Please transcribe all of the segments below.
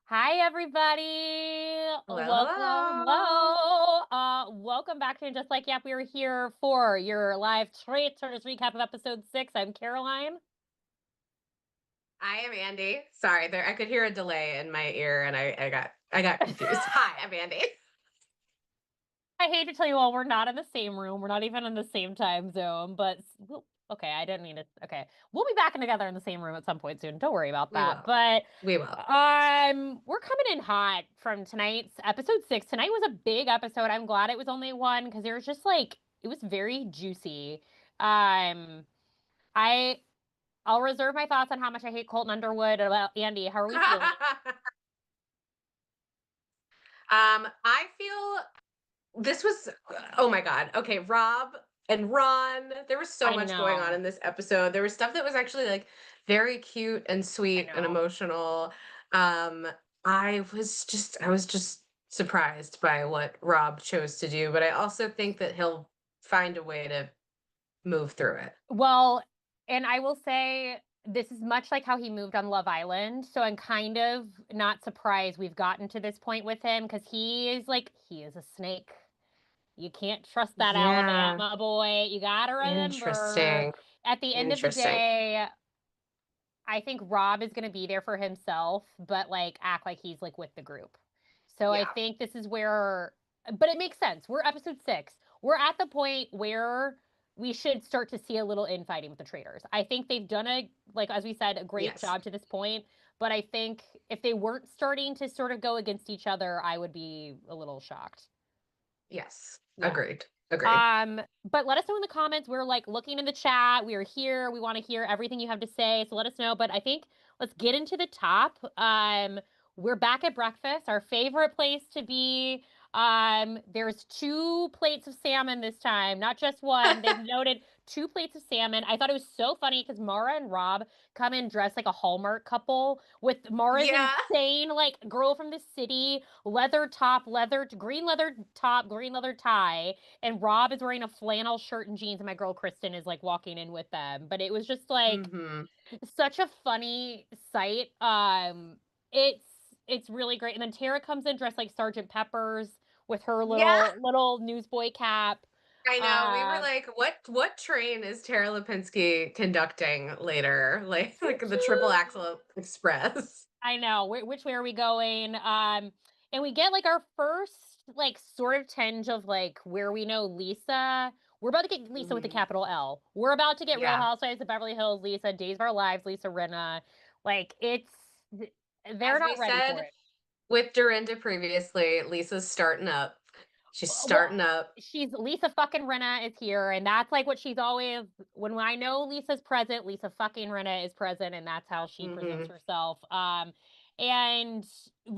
Hi, everybody. Hello, Welcome. hello. Hello. Welcome back to Just Like Yap. We are here for your live Traitors recap of episode 6. I'm Caroline. I am Andy. Sorry, there I could hear a delay in my ear and I got confused. Hi, I'm Andy. I hate to tell you all, we're not in the same room. We're not even in the same time zone, but okay, I didn't mean it. Okay. We'll be back together in the same room at some point soon. Don't worry about We that. will. But We will. we're coming in hot from tonight's episode 6. Tonight was a big episode. I'm glad it was only one because there was just like it was very juicy. Um I I'll reserve my thoughts on how much I hate Colton Underwood. About Andy, how are we feeling? I feel this was oh my god. Okay, Rob and Ron. There was so I much going on know. in this episode. There was stuff that was actually like very cute and I sweet and know. emotional. Um, I was just surprised by what Rob chose to do, but I also think that he'll find a way to move through it. Well, and I will say this is much like how he moved on Love Island. So I'm kind of not surprised we've gotten to this point with him because he is a snake. You can't trust that Yeah, Alabama boy. You got to remember interesting. at the end of the Interesting. day, I think Rob is going to be there for himself, but like act like he's like with the group. So I Yeah. think this is where, but it makes sense. We're episode 6. We're at the point where we should start to see a little infighting with the traders. I think they've done like as we said, a great Yes. job to this point. But I think if they weren't starting to sort of go against each other, I would be a little shocked. Yes. Yeah. Agreed. Agreed. But let us know in the comments. We're like looking in the chat. We are here. We want to hear everything you have to say. So let us know. But I think let's get into the top. We're back at breakfast, our favorite place to be. There's two plates of salmon this time, not just one. They've noted two plates of salmon. I thought it was so funny because Mara and Rob come in dressed like a Hallmark couple with Mara's Yeah. insane, like girl from the city, leather top, green leather top, green leather tie, and Rob is wearing a flannel shirt and jeans, and my girl Kristen is like walking in with them. But it was just like Hmm. such a funny sight. It's it's really great. And then Tara comes in dressed like Sergeant Pepper's with her Yeah. little newsboy cap. I know. We were Uh, like, what train is Tara Lipinski conducting later? Like the triple axle express. I know. Which way are we going? And we get like our first like sort of tinge of like where we know Lisa. We're about to get Lisa with the Hmm. capital L. We're about to get Real Yeah. Housewives of Beverly Hills, Lisa, Days of Our Lives, Lisa Rinna. Like they're As not we ready for said it. with Dorinda previously, Lisa's starting up. She's Well, starting up. she's Lisa fucking Rinna is here, and that's like what she's always. When I know Lisa's present, Lisa fucking Rinna is present, and that's how she presents Hmm. herself. And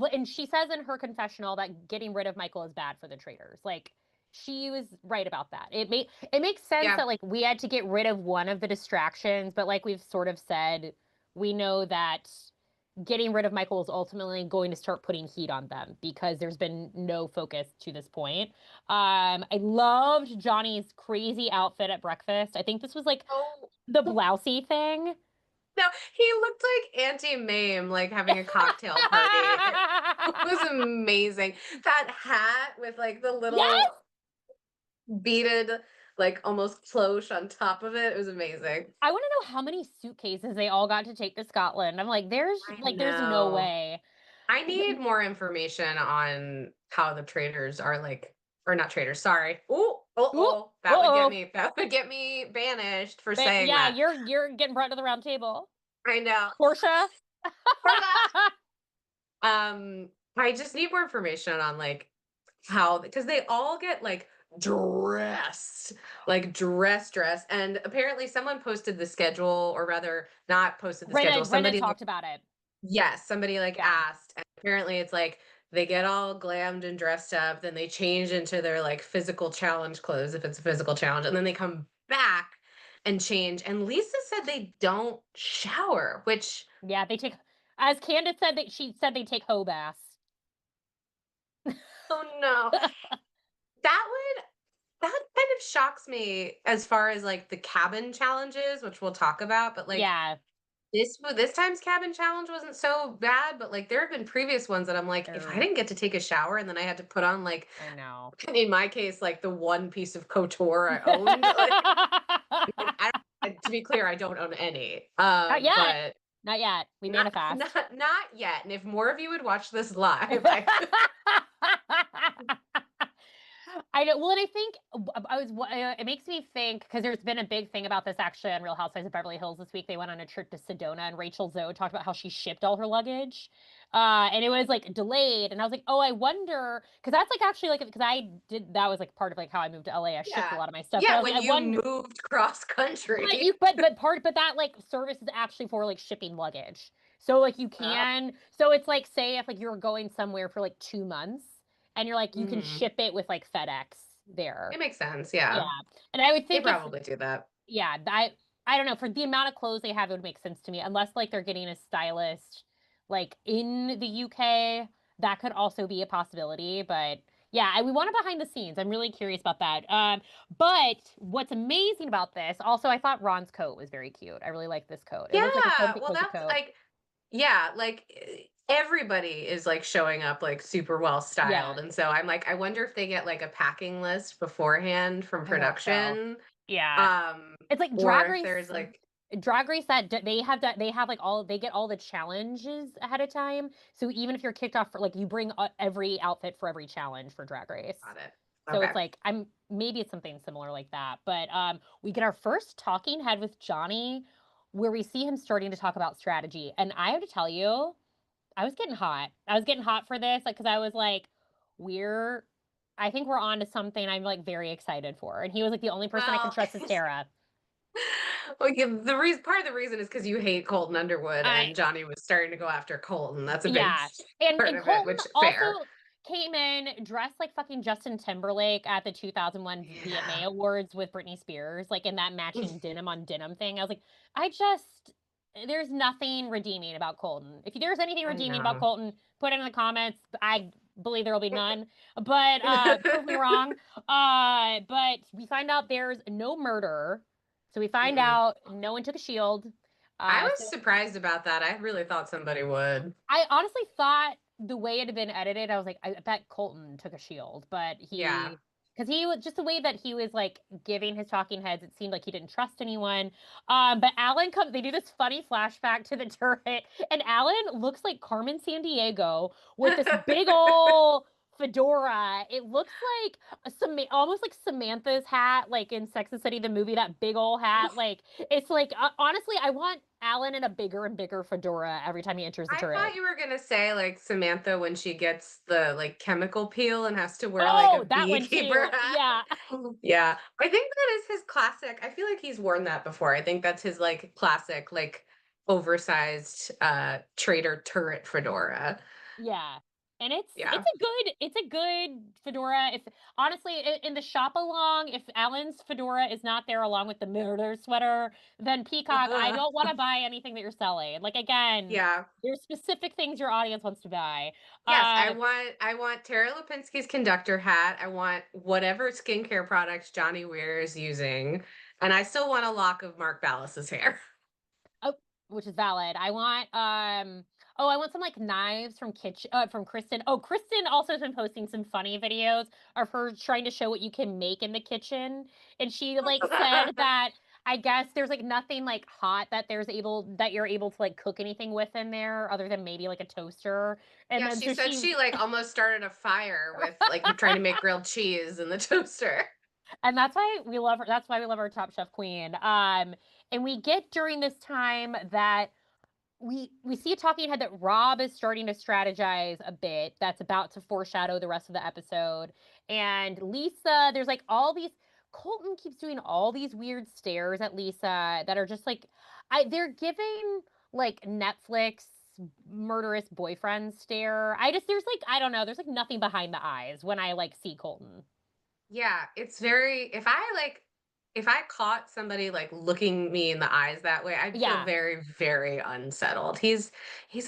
and she says in her confessional that getting rid of Michael is bad for the traders. Like she was right about that. It makes sense Yeah. that like we had to get rid of one of the distractions, but like we've sort of said, we know that getting rid of Michael is ultimately going to start putting heat on them because there's been no focus to this point. I loved Johnny's crazy outfit at breakfast. I think this was like Oh. the blousey thing. No, he looked like Auntie Mame, like having a cocktail party. It was amazing. That hat with like the Yes! little beaded, like almost cloche on top of it. It was amazing. I want to know how many suitcases they all got to take to Scotland. I'm like, I there's no know. way. I need more information on how the traders are like, or not traders, sorry. Oh, oh, Ooh, oh. uh-oh. That would get me banished for saying Yeah, that. you're getting brought to the round table. I know. Portia. For that. I just need more information on like how because they all get like dressed, like dress, and apparently someone posted the schedule, or rather, not posted the schedule. Renna Somebody, talked about it. yes, somebody like Yeah. asked, and apparently it's like they get all glammed and dressed up, then they change into their like physical challenge clothes if it's a physical challenge, and then they come back and change. And Lisa said they don't shower, which Yeah, they take as Candace said that she said they take hoe baths. oh no, that would that kind of shocks me as far as like the cabin challenges, which we'll talk about, but like Yeah. this time's cabin challenge wasn't so bad, but, like, there have been previous ones that I'm like, if I Oh, didn't get to take a shower and then I had to put on, like, I know. in my case, like, the one piece of couture I owned, like, and to be clear, I don't own any, Not yet. but Not yet. We not manifest. not yet, and if more of you would watch this live, I could. I know. Well, and I think it makes me think because there's been a big thing about this actually on Real Housewives of Beverly Hills this week. They went on a trip to Sedona, and Rachel Zoe talked about how she shipped all her luggage, and it was like delayed. And I was like, oh, I wonder because that's like actually like because I did that was like part of like how I moved to LA. I shipped a Yeah. lot of my stuff, but I Yeah, was like, when I you wonder. moved cross But country. you but that, like, service is actually for, like, shipping luggage. So, like, you Oh, can so it's like, say if, like, you're going somewhere for, like, 2 months, and you're like, you can mhm. ship it with, like, FedEx there. It makes sense, Yeah, yeah. and I would They think if probably do that. yeah, I don't know, for the amount of clothes they have, it would make sense to me, unless, like, they're getting a stylist, like, in the UK, that could also be a possibility, but, yeah, we want it behind the scenes, I'm really curious about that, but what's amazing about this also, I thought Ron's coat was very cute, I really like this coat. It looks like a Yeah, comfy, well, cozy that's, coat. like yeah, like, everybody is, like, showing up, like, super well Yeah, styled, and so I'm like, I wonder if they get, like, a packing list beforehand from I hope so. production, Yeah. um, It's like or Drag if Race there's, like Drag Race that they have, like, all they get all the challenges ahead of time, so even if you're kicked off for like, you bring, every outfit for every challenge for Drag Race. got it. So Okay. it's like maybe it's something similar like that, but, we get our first talking head with Johnny, where we see him starting to talk about strategy, and I have to tell you, I was getting hot. I was getting hot for this, like, because I was like, "We're I think we're on to something I'm, like, very excited for," and he was like, "The only person I can Well, trust is Tara." well, yeah, the reason part of the reason is because you hate Colton Underwood, I and Johnny was starting to go after Colton. That's a big Yeah, and part of it, Colton which fair. also came in dressed like fucking Justin Timberlake at the 2001 VMA Yeah. Awards with Britney Spears, like, in that matching denim on denim thing. I was like, I just there's nothing redeeming about Colton. If there's anything I redeeming about know. Colton, put it in the comments. I believe there will be none, but, prove me wrong. But we find out there's no murder, so we find Mm-mm. out no one took a shield. I was So surprised about that. I really thought somebody would. I honestly thought the way it had been edited, I was like, I bet Colton took a shield, but Yeah. because he was just the way that he was like giving his talking heads, it seemed like he didn't trust anyone. But Alan comes, they do this funny flashback to the turret, and Alan looks like Carmen Sandiego with this big old fedora. It looks like almost like Samantha's hat, like in Sex and the City, the movie, that big old hat. Like it's like honestly, I want Alan in a bigger and bigger fedora every time he enters the I turret. thought you were gonna say like Samantha when she gets the like chemical peel and has to wear like a Oh, that one beekeeper too. hat. Yeah. Yeah. I think that is his classic. I feel like he's worn that before. I think that's his like classic, like oversized traitor turret fedora. Yeah. And Yeah. it's a good fedora. If honestly, in the shop along, if Alan's fedora is not there along with the murder sweater, then Peacock, I don't want to buy anything that you're selling. Like again, Yeah. there's specific things your audience wants to buy. Yes, Uh I want Tara Lipinski's conductor hat. I want whatever skincare products Johnny Weir is using. And I still want a lock of Mark Ballas's hair. Oh, which is valid. I want some like knives from from Kristen. Oh, Kristen also has been posting some funny videos of her trying to show what you can make in the kitchen. And she like said that I guess there's like nothing like hot that you're able to like cook anything with in there other than maybe like a toaster. And Yeah, then she so said she's she like almost started a fire with like trying to make grilled cheese in the toaster. and that's why we love her. That's why we love our Top Chef queen. And we get during this time that we see a talking head that Rob is starting to strategize a bit. That's about to foreshadow the rest of the episode. And Lisa, there's like all these. Colton keeps doing all these weird stares at Lisa that are just like, they're giving like Netflix murderous boyfriend stare. There's like I don't know. There's like nothing behind the eyes when I like see Colton. Yeah, it's very if I caught somebody like looking me in the eyes that way, I'd feel Yeah, very, very unsettled. He's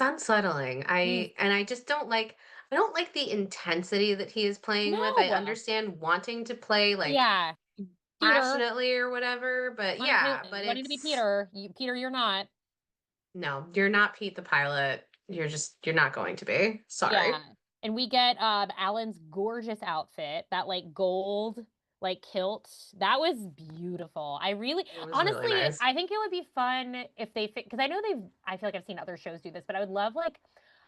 unsettling. he's I just I don't like the intensity that he is playing with. I no. understand wanting to play like Yeah, Peter passionately or whatever, but yeah, but wanting to be it's Peter. Peter, you're not. No, you're not Pete the pilot. You're not going to be. Yeah, Sorry. and we get, Alan's gorgeous outfit, that, like, gold, like, kilt. That was beautiful. I really It was really honestly, nice. I think it would be fun if they because I know I feel like I've seen other shows do this, but I would love, like,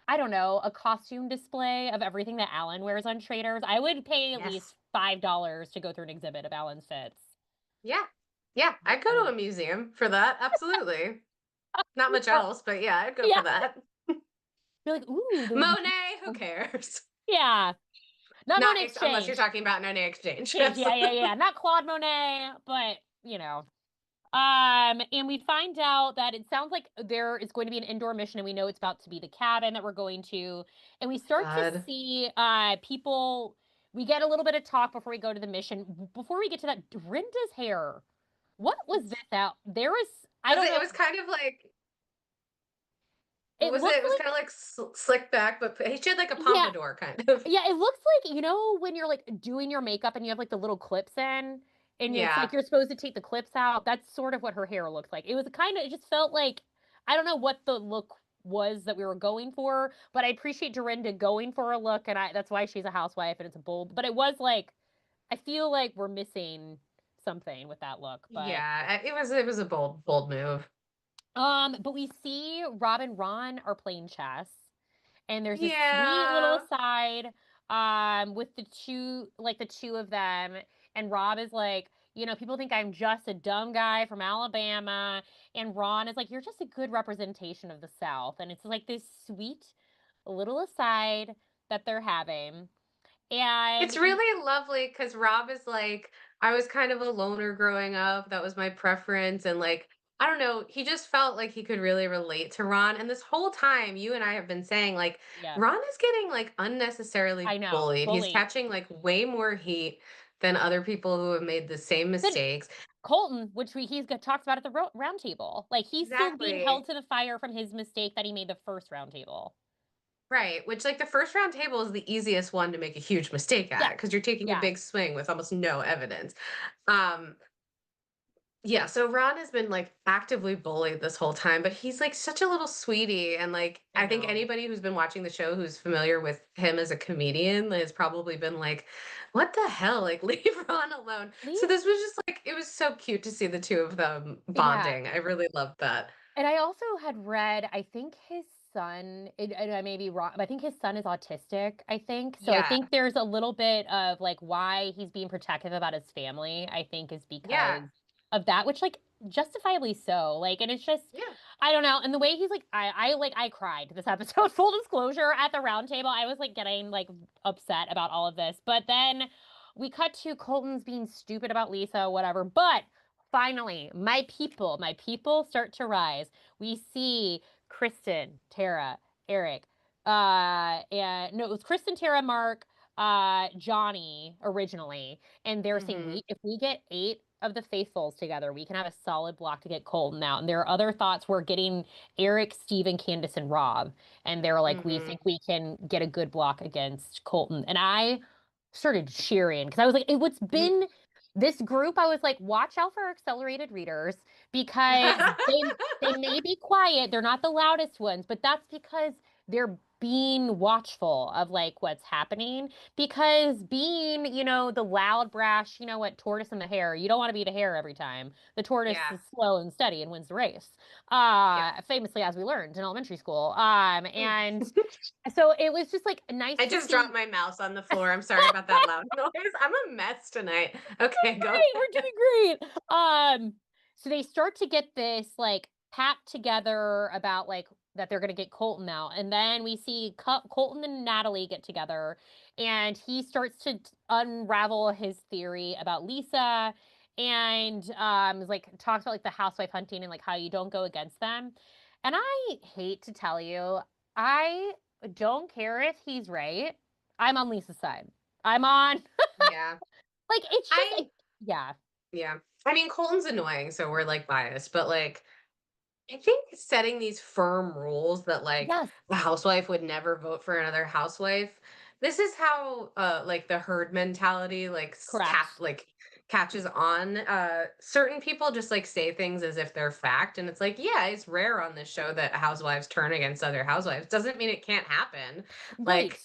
I don't know, a costume display of everything that Alan wears on Traitors. I would pay at Yes. least $5 to go through an exhibit of Alan's fits. Yeah. Yeah, I'd go to And a museum for that, absolutely. Not much or else, but yeah, I'd go for yeah, that. you're like, "Ooh, those Monet, who cares? yeah, not Not Monet ex unless you're Exchange. talking about Monet Exchange. Exchange, yeah, yeah, yeah, not Claude Monet, but, you know. And we find out that it sounds like there is going to be an indoor mission, and we know it's about to be the cabin that we're going to. And we start to God. see people. We get a little bit of talk before we go to the mission. Before we get to that, Dorinda's hair. What was this out? There was, I don't It know. was kind of like what It was it? looks It was like, kinda like slicked back, but she had like a yeah, pompadour kind of. yeah, it looks like, when you're like doing your makeup and you have like the little clips in, and it's Yeah. like you're supposed to take the clips out. That's sort of what her hair looks like. It was kind of, it just felt like, I don't know what the look was that we were going for, but I appreciate Dorinda going for a look, and that's why she's a housewife and it's a bold. But it was like, I feel like we're missing something with that look. But Yeah, it was a bold move. but we see Rob and Ron are playing chess. And there's this sweet little Yeah. aside with the two of them, and Rob is like, people think I'm just a dumb guy from Alabama, and Ron is like, you're just a good representation of the South. And it's like this sweet little aside that they're having. And It's really lovely because Rob is like, I was kind of a loner growing up. That was my preference. And like, I don't know, he just felt like he could really relate to Ron. And this whole time, you and I have been saying, like, yeah, Ron is getting like unnecessarily I know, bullied. He's bullied. catching like way more heat than other people who have made the same Then mistakes. Colton, which he's got talked about at the round table, like he's still being held Exactly. to the fire from his mistake that he made the first round table. Right. Which, like, the first round table is the easiest one to make a huge mistake at Yes, because you're taking a yes. big swing with almost no evidence. Um, Yeah, so Ron has been like actively bullied this whole time, but he's like such a little sweetie. And like, I I think know. anybody who's been watching the show who's familiar with him as a comedian has probably been like, what the hell? Like, leave Ron alone. So Leave this was just like, it was so cute to see the two of them Yeah, bonding. I really loved that. and I also had read, I think his son, and I may be wrong, but I think his son is autistic, I think. So I Yeah. think there's a little bit of like why he's being protective about his family, I think is Yeah. because of that, which like justifiably so. Like, and it's just, Yeah. I don't know. And the way he's like, I cried this episode. Full disclosure, at the round table, I was like getting like upset about all of this. But then we cut to Colton's being stupid about Lisa, whatever. But finally, my people start to rise. We see Kristen, Tara, Eric, and no, it was Kristen, Tara, Mark, Johnny originally, and they're saying Hmm. we if we get 8 of the faithfuls together, we can have a solid block to get Colton out. And there are other thoughts. We're getting Eric, Steven, Candace, and Rob, and they're like, we Hmm. think we can get a good block against Colton. And I started cheering because I was like, what's been this group, I was like, watch out for our accelerated readers because they may be quiet. They're not the loudest ones, but that's because they're being watchful of like what's happening. Because being, the loud, brash, what, tortoise and the hare, you don't want to be the hare every time. The tortoise Yeah. is slow and steady and wins the race. Yep. Famously, as we learned in elementary school. And so it was just like nice I to just see. dropped my mouse on the floor. I'm sorry about that loud noise. I'm a mess tonight. Okay, go Great, we're ahead. doing great. So they start to get this like pact together about like that they're gonna get Colton out, and then we see Colton and Natalie get together, and he starts to unravel his theory about Lisa, and is like talks about like the housewife hunting and like how you don't go against them. And I hate to tell you, I don't care if he's right. I'm on Lisa's side. I'm on Yeah. like it's just I yeah. yeah. I mean, Colton's annoying, so we're like biased, but like I think setting these firm rules that like Yes, the housewife would never vote for another housewife. This is how like the herd mentality like correct. like catches on. Certain people just like say things as if they're fact, and it's like, yeah, it's rare on this show that housewives turn against other housewives. Doesn't mean it can't happen. Right. Like,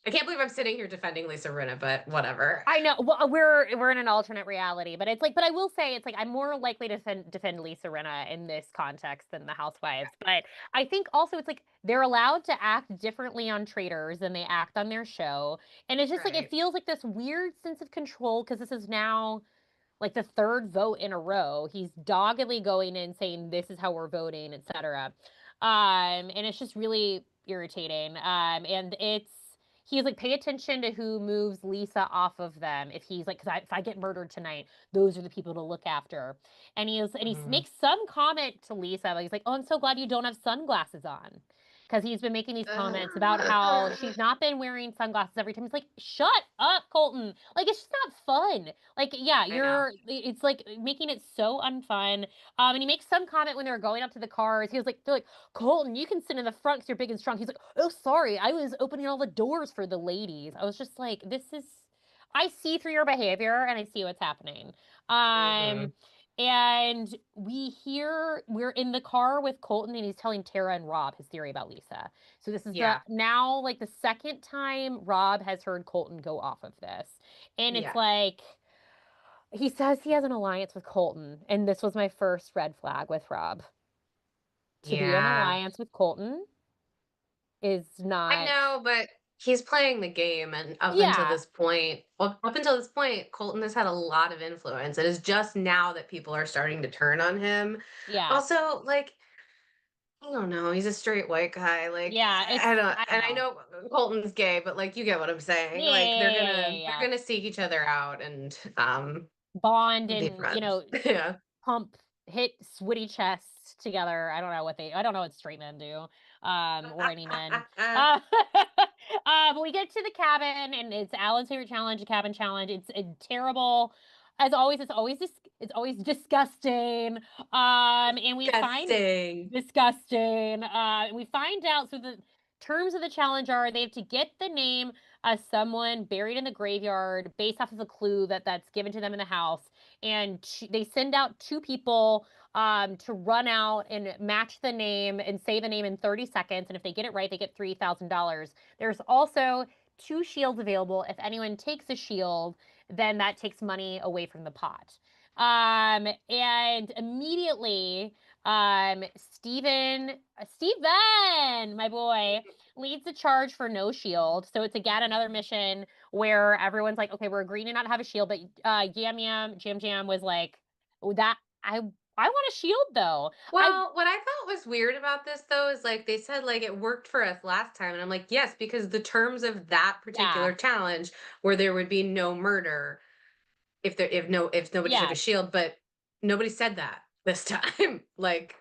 I can't believe I'm sitting here defending Lisa Rinna, but whatever. I know. Well, we're in an alternate reality, but it's like, but I will say, it's like I'm more likely to defend Lisa Rinna in this context than the Housewives. But I think also it's like they're allowed to act differently on Traitors than they act on their show, and it's just like it Right. feels like this weird sense of control because this is now like the third vote in a row. He's doggedly going in saying this is how we're voting, etc. And it's just really irritating. And it's he's like pay attention to who moves Lisa off of them. If he's like, because if I get murdered tonight, those are the people to look after. And he Mhm. makes some comment to Lisa. Like he's like, oh, I'm so glad you don't have sunglasses on. Because he's been making these comments about how she's not been wearing sunglasses every time. He's like, shut up, Colton. Like, it's just not fun. Like, yeah, I know. it's like making it so unfun. And he makes some comment when they're going up to the cars. He was like, they're like, Colton, you can sit in the front because you're big and strong. He's like, oh, sorry, I was opening all the doors for the ladies. I was just like, I see through your behavior and I see what's happening. Mhm. Um, and we're in the car with Colton and he's telling Tara and Rob his theory about Lisa. So this is the Yeah. now like the second time Rob has heard Colton go off of this. And it's Yeah. like he says he has an alliance with Colton. And this was my first red flag with Rob. To be in Yeah. alliance with Colton is I not. know, but he's playing the game, and Yeah. up until this point, Colton has had a lot of influence. It is just now that people are starting to turn on him. Yeah. Also, like, I don't know, he's a straight white guy. Like, Yeah, it's I don't, I and I know. know Colton's gay, but like, you get what I'm Yeah, saying. Like, yeah, yeah, yeah, they're yeah. gonna seek each other out and Bond be and, friends. Yeah. pump hit sweaty chests together. I don't know what straight men do, or any men. But we get to the cabin and it's Alan's favorite challenge, the cabin challenge. It's a terrible, as always, it's always disgusting. And we find Disgusting. disgusting. And we find out so the terms of the challenge are they have to get the name of someone buried in the graveyard based off of a clue that's given to them in the house and they send out two people to run out and match the name and say the name in 30 seconds. And if they get it right, they get $3,000. There's also two shields available. If anyone takes a shield, then that takes money away from the pot. And immediately, Steven, my boy, leads the charge for no shield. So it's again another mission where everyone's like, okay, we're agreeing to not have a shield, but Jam Jam was like, oh, that I want a shield though. I Well, what I thought was weird about this though is like they said like it worked for us last time and I'm like, "Yes, because the terms of that Yeah, particular challenge where there would be no murder if nobody took a yeah, shield, but nobody said that this time." Like,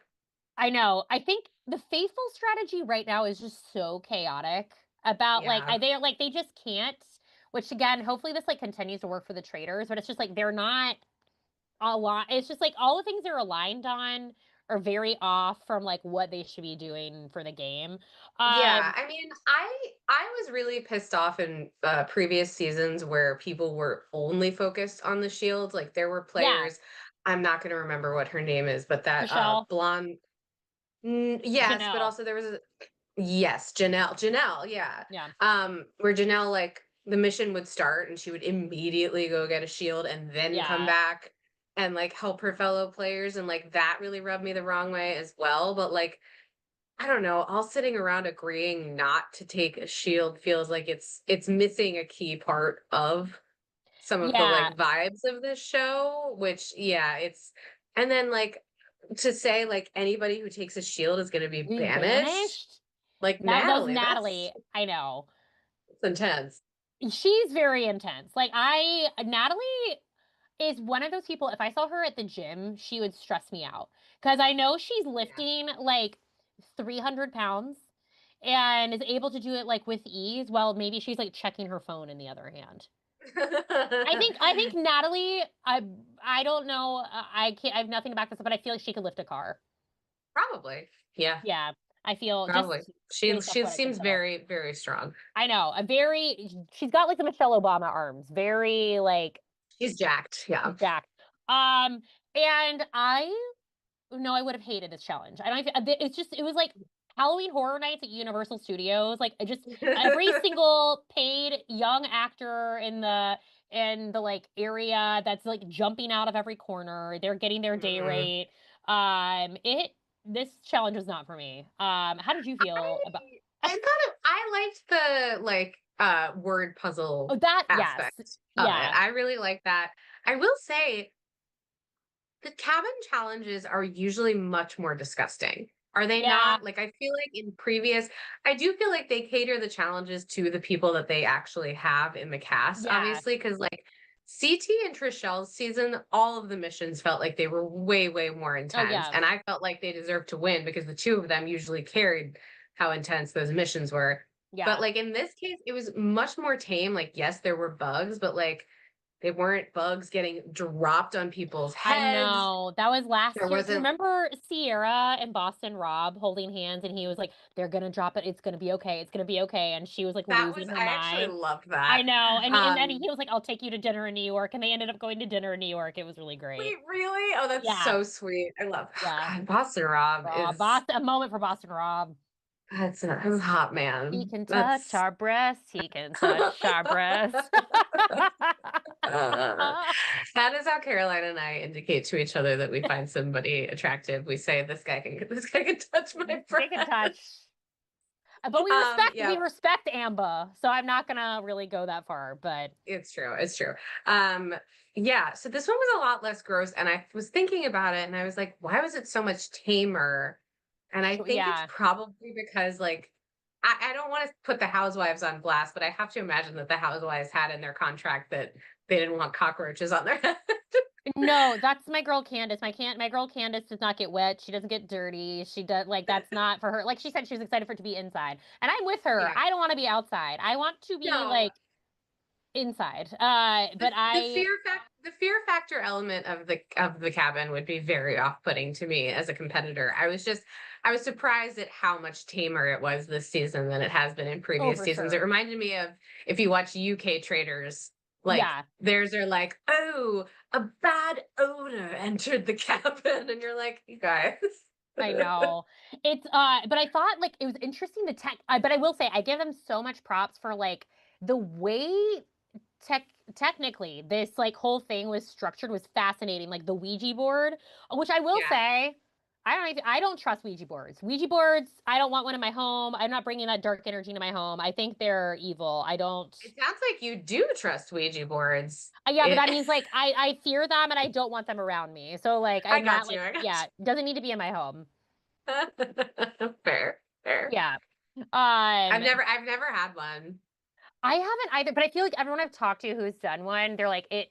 I know. I think the faithful strategy right now is just so chaotic about like yeah. they just can't. Which again, hopefully this like continues to work for the traders, but it's just like they're not a lot. It's just like all the things they're aligned on are very off from like what they should be doing for the game. Yeah, Um, I mean, I was really pissed off in previous seasons where people were only focused on the shields. Like there were yeah, players, I'm not going to remember what her name is, but that Michelle, blonde. Yes, but Janelle, also there was yes, Janelle. Janelle, yeah. yeah, Where Janelle, like, the mission would start and she would immediately go get a shield and then come yeah, back and like help her fellow players. And like that really rubbed me the wrong way as well. But like, I don't know, all sitting around agreeing not to take a shield feels like it's missing a key part of some of the yeah. like vibes of this show, which yeah, it's and then like to say like anybody who takes a shield is gonna be Be banished banished. like That was Natalie, Natalie. I know. that's intense. She's very intense. Like Natalie is one of those people, if I saw her at the gym, she would stress me out. Because I know she's Yeah. lifting like 300 pounds and is able to do it like with ease. Well, maybe she's like checking her phone in the other hand. I think Natalie, I don't know. I can't, I have nothing to back this up, but I feel like she could lift a car. Probably. Yeah, Yeah. I feel probably. just She based off she what I can seems tell. very, very strong. I know. She's got like the Michelle Obama arms. Very like, He's jacked. Yeah. Jack. Um, and I no, I would have hated this challenge. I don't even it's just it was like Halloween Horror Nights at Universal Studios. Like, I just every single paid young actor in the, like, area that's, like, jumping out of every corner. They're getting their day Mm. rate. It this challenge was not for me. How did you feel about I thought I liked the like word puzzle Oh, that yes. aspect of it. Yeah. I really like that. I will say the cabin challenges are usually much more disgusting. Are they Yeah. not? Like, I feel like in previous I do feel like they cater the challenges to the people that they actually have in the cast, Yeah. obviously, because like, CT and Trishelle's season, all of the missions felt like they were way, way more Oh, intense, yeah. and I felt like they deserved to win because the 2 of them usually carried how intense those missions were. But, Yeah. like, in this case, it was much more tame, like, yes, there were bugs, but, like, they weren't bugs getting dropped on people's I heads. know. That was last There year. Do you wasn't remember Sierra and Boston Rob holding hands and he was like, "They're gonna drop it. It's gonna be okay. It's gonna be okay." And she was like that was losing her I actually mind. loved I that. know. And then Um, he was like, "I'll take you to dinner in New York." And they ended up going to dinner in New York. It was really great. wait, really? Oh, that's Yeah. so sweet. I love Yeah. God, Boston Rob Rob. is Boston, a moment for Boston Rob. that's a hot He man. can touch That's our breasts. He can touch our breasts. uh, that is how Caroline and I indicate to each other that we find somebody attractive. We say this guy can touch my They can breast. touch. But we Yeah, respect Amba, so I'm not gonna really go that far, but it's true, it's true. Um, yeah, so this one was a lot less gross, and I was thinking about it, and I was like, "Why was it so much tamer?" And I think it's yeah. probably because, like, I don't wanna put the housewives on blast, but I have to imagine that the housewives had in their contract that they didn't want cockroaches on their head. No, that's my girl Candace. My girl Candace does not get wet. She doesn't get dirty. She does like that's not for her. Like she said, she was excited for it to be inside, and I'm with her. Yeah. I don't want to be outside. I want to be No. like inside. But The fear factor element of the cabin would be very off-putting to me as a competitor. I was surprised at how much tamer it was this season than it has been in oh previous for seasons. It sure. reminded me of if you watch UK Traitors, like Yeah, theirs are like, "Oh, a bad odor entered the cabin," and you're like, "You guys." I know. It's but I thought like it was interesting the tech. But I will say I give them so much props for like the way tech technically this like whole thing was structured was fascinating, like the Ouija board, which I will Yeah. say I don't trust Ouija boards. Ouija boards, I don't want one in my home. I'm not bringing that dark energy into my home. I think they're evil. I don't It sounds like you do trust Ouija boards. yeah, but It that means like I fear them and I don't want them around me. So like I I'm not got you, like I got yeah, doesn't need to be in my home. you. Fair, fair. Yeah. Um I've never had one. I haven't either, but I feel like everyone I've talked to who's done one, they're like and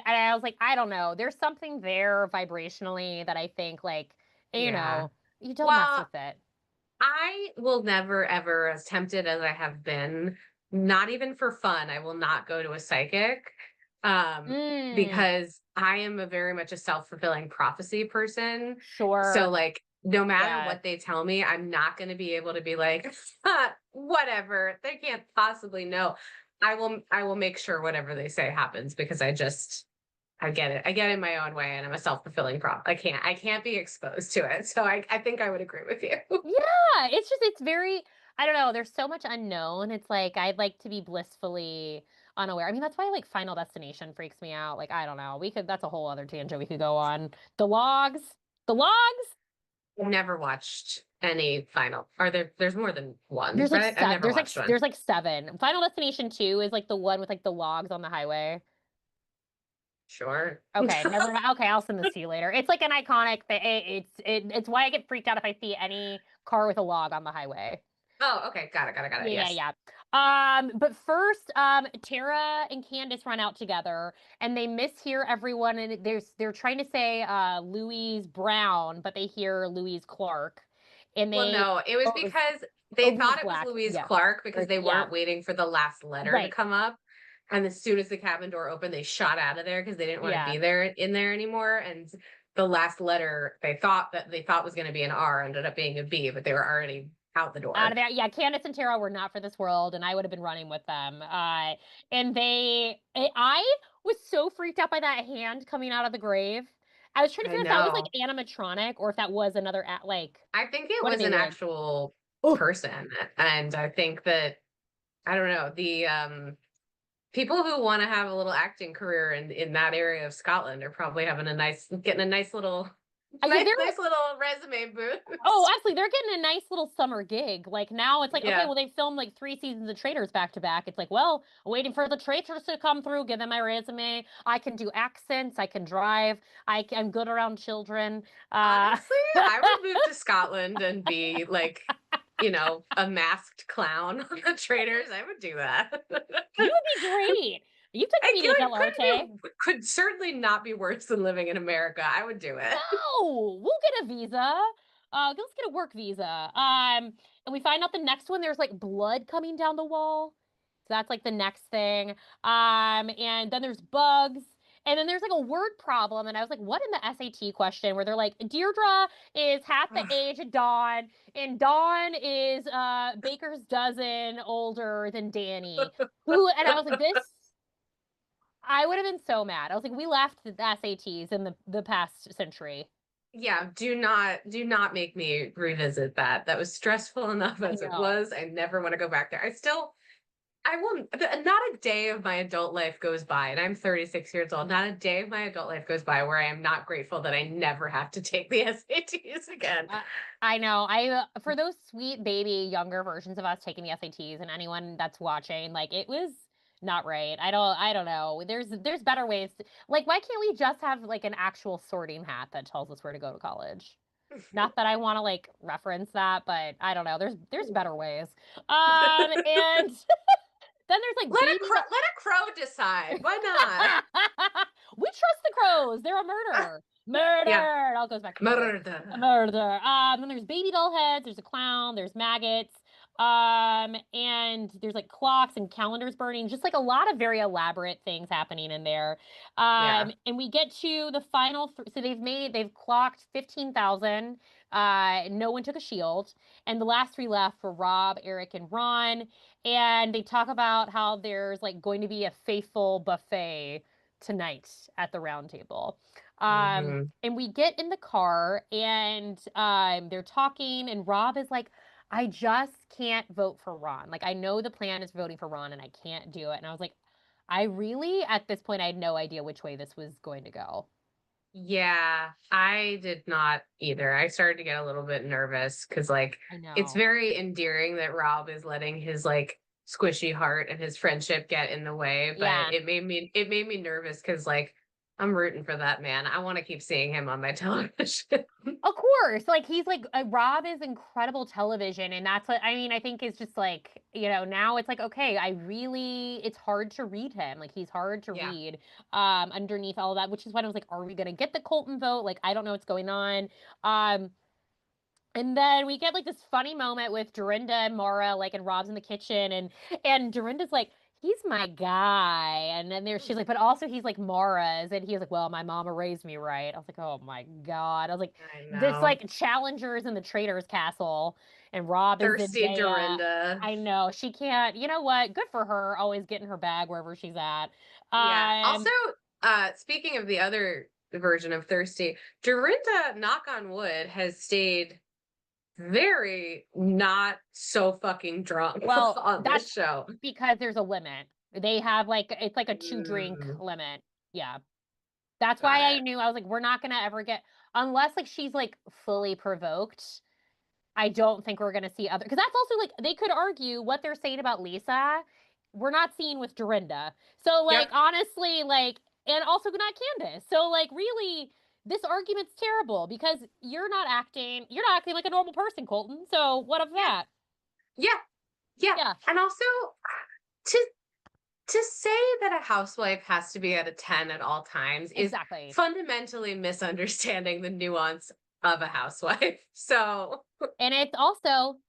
I was like, I don't know. There's something there vibrationally that I think like, Yeah. you don't mess Well, with it. I will never ever, as tempted as I have been, not even for fun, I will not go to a psychic, um, Mm, because I am a very much a self-fulfilling prophecy person. So, sure. like, no matter Yeah. what they tell me, I'm not gonna be able to be like, whatever, they can't possibly know. I will make sure whatever they say happens because I get it. I get it in my own way, and I'm a self-fulfilling I can't be exposed to it. So I think I would agree with you. Yeah, it's very I don't know, there's so much unknown. It's like I'd like to be blissfully unaware. I mean, that's why like Final Destination freaks me out. Like, I don't know. We could that's a whole other tangent we could go on. The logs. The logs? I've never watched any final. There's more than one, right? I've never watched one. there's like 7. Final Destination 2 is like the one with like the logs on the highway. Sure. Okay, never mind. Okay, I'll send this to you later. It's like an iconic thing. It's why I get freaked out if I see any car with a log on the highway. Oh, okay. Got it. Yeah, yeah, Yes. yeah. But first, Tara and Candace run out together and they mishear everyone and they're trying to say Louise Brown, but they hear Louise Clark. And Well, they no, it was oh, because oh, they Louise thought it was Black. Louise Yeah. Clark because Or they yeah, weren't waiting for the last letter to right. come up. And as soon as the cabin door opened, they shot out of there because they didn't want to Yeah. be there in there anymore. And the last letter they thought was going to be an R ended up being a B, but they were already out the Out of door. there. Yeah, Candace and Tara were not for this world, and I would have been running with them. And was so freaked out by that hand coming out of the grave. I was trying to I figure if that was, like, know. animatronic or if that was another I think it what did was they an rig? actual Oh, person, and I think that I don't know, people who wanna have a little acting career in that area of Scotland are probably having a nice getting a nice little yeah, they're nice little resume oh, boost. absolutely, they're getting a nice little summer gig. Like, now it's like, okay, Yeah. well, they filmed, like, 3 seasons of Traitors back to back. It's like, well, waiting for the Traitors to come through, give them my resume. I can do accents, I can drive, I'm good around children. Uh Honestly, I would move to Scotland and be, like, a masked clown on the Traitors. I would do that. You would be great. You took the I feel media like to l'Arte. could certainly not be worse than living in America. I would do it. No, we'll get a visa. Let's get a work visa. And we find out the next one, there's like blood coming down the wall. So that's like the next thing. And then there's bugs. And then there's like a word problem. And I was like, what in the SAT question where they're like, Deirdre is half the Ugh. age of Dawn, and Dawn is Baker's dozen older than Danny. Who and I was like, this I would have been so mad. I was like, we left the SATs in the past century. Yeah, do not make me revisit that. That was stressful enough I as it know. was. I never want to go back there. I won't not a day of my adult life goes by, and I'm 36 years old. Not a day of my adult life goes by where I am not grateful that I never have to take the SATs again. I I know. For those sweet baby younger versions of us taking the SATs and anyone that's watching, like it was not right. I don't know. There's better ways like why can't we just have like an actual sorting hat that tells us where to go to college? Not that I want to like reference that, but I don't know. There's better ways. And then there's like baby Let a crow decide. Why not? we trust the crows. They're a murderer. Yeah, Murder. It all goes back to murder. A murder. murder. Then there's baby doll heads. There's a clown. There's maggots. And there's like clocks and calendars burning. Just like a lot of very elaborate things happening in there. Yeah, And we get to the final. So they've clocked 15,000. No one took a shield, and the last three left were Rob, Eric, and Ron, and they talk about how there's like going to be a faithful buffet tonight at the round table. hmm And we get in the car and they're talking, and Rob is like, I just can't vote for Ron. Like, I know the plan is voting for Ron, and I can't do it. And I was like, I really, at this point, I had no idea which way this was going to go. Yeah, I did not either. I started to get a little bit nervous because, like, I it's know. very endearing that Rob is letting his like squishy heart and his friendship get in the way, but Yeah. it made me nervous because, like, I'm rooting for that man. I want to keep seeing him on my television. Of course, like he's like Rob is incredible television, and that's what I mean. I think is just like now it's like okay, it's hard to read him. Like he's hard to Yeah. read underneath all of that, which is why I was like, are we gonna get the Colton vote? Like I don't know what's going on. Um, and then we get like this funny moment with Dorinda and Mara, like, and Rob's in the kitchen, and Dorinda's like, "He's my guy," and then she's like, "But also he's like Mara's," and he's like, "Well, my mama raised me right." I was like, "Oh my god!" I was like, I "This know. like challengers in the Traitors Castle," and Rob is Thirsty Zendaya. Dorinda. I know she can't. You know what? Good for her, always getting her bag wherever she's at. Yeah. Also, Um, speaking of the other version of thirsty, Dorinda, knock on wood, has stayed very not so fucking drunk well, on that's this show. because there's a limit. They have like it's like a two drink Mm, limit. Yeah. That's got why I it. knew I was like, we're not gonna ever get unless like she's like fully provoked. I don't think we're gonna see other because that's also like they could argue what they're saying about Lisa. We're not seeing with Dorinda. So like Yep. honestly, like and also not Candace. So like really this argument's terrible because you're not acting like a normal person, Colton. So what of Yeah. that? Yeah. Yeah. Yeah, And also to to say that a housewife has to be at a 10 at all times is exactly. fundamentally misunderstanding the nuance of a housewife. So, And it's also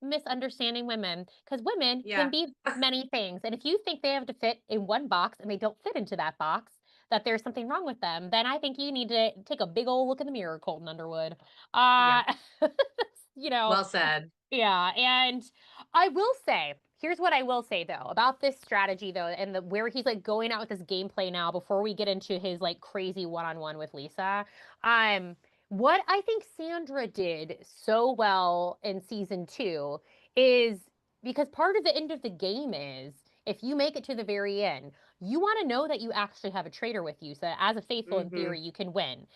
misunderstanding women because women can yeah. be many things. And if you think they have to fit in one box and they don't fit into that box, that there's something wrong with them, then I think you need to take a big old look in the mirror, Colton Underwood. Yeah. Uh, you know, Well said. yeah. And I will say, Here's what I will say though about this strategy though, and the where he's like going out with this gameplay now before we get into his like crazy one-on-one with Lisa. Um, what I think Sandra did so well in season two is because part of the end of the game is if you make it to the very end, you want to know that you actually have a traitor with you. So that as a faithful in Hmm. theory, you can win.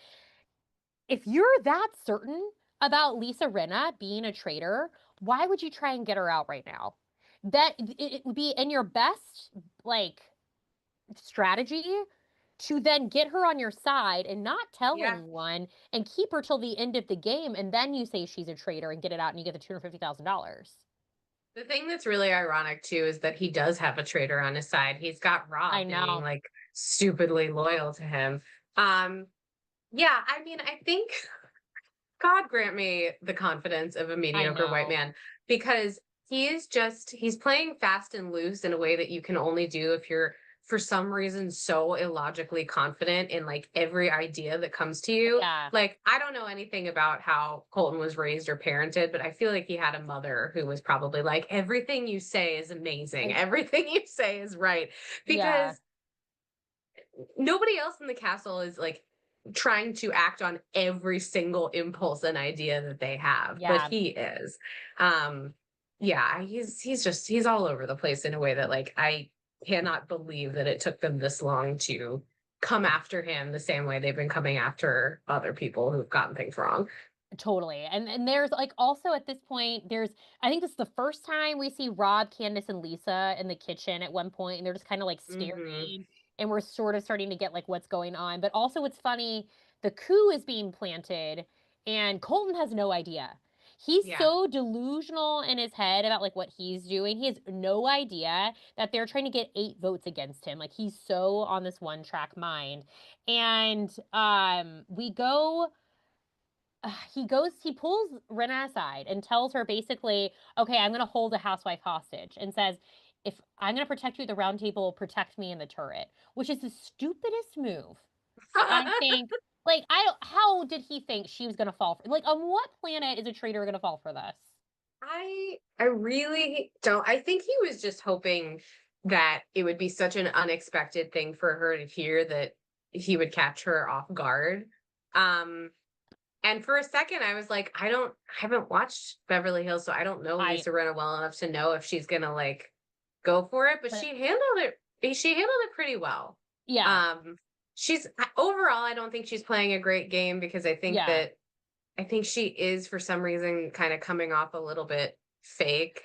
If you're that certain about Lisa Rinna being a traitor, why would you try and get her out right now? That it would be in your best like strategy to then get her on your side and not tell Yeah. anyone and keep her till the end of the game and then you say she's a traitor and get it out and you get the $250,000. The thing that's really ironic too is that he does have a traitor on his side. He's got I Rob being know. like stupidly loyal to him. Um, yeah, I mean, I think God grant me the confidence of a I mediocre white know. man because he's playing fast and loose in a way that you can only do if you're for some reason so illogically confident in like every idea that comes to you. Yeah. Like I don't know anything about how Colton was raised or parented, but I feel like he had a mother who was probably like everything you say is amazing. And Everything you say is right yeah. because nobody else in the castle is like trying to act on every single impulse and idea that they have, but Yeah. he is. um yeah, he's all over the place in a way that like I cannot believe that it took them this long to come after him the same way they've been coming after other people who've gotten things wrong. Totally. And there's like also at this point, there's I think this is the first time we see Rob, Candace, and Lisa in the kitchen at one point, and they're just kind of like Hmm. staring, and we're sort of starting to get like what's going on. But also what's funny, the coup is being planted, and Colton has no idea. He's Yeah. so delusional in his head about like what he's doing. He has no idea that they're trying to get 8 votes against him. Like he's so on this one track mind. And we go he pulls Rena aside and tells her basically, okay, I'm going to hold a housewife hostage and says, if I'm going to protect you at the round table, protect me in the turret, which is the stupidest move. I think, like, how did he think she was going to fall for, like, on what planet is a traitor going to fall for this? I really don't. I think he was just hoping that it would be such an unexpected thing for her to hear that he would catch her off guard. Um, and for a second I was like, I haven't watched Beverly Hills, so I don't know I, Lisa Rinna well enough to know if she's gonna like go for it, but but she handled it pretty well. yeah, Um, she's overall, I don't think she's playing a great game because yeah. I think she is for some reason kind of coming off a little bit fake,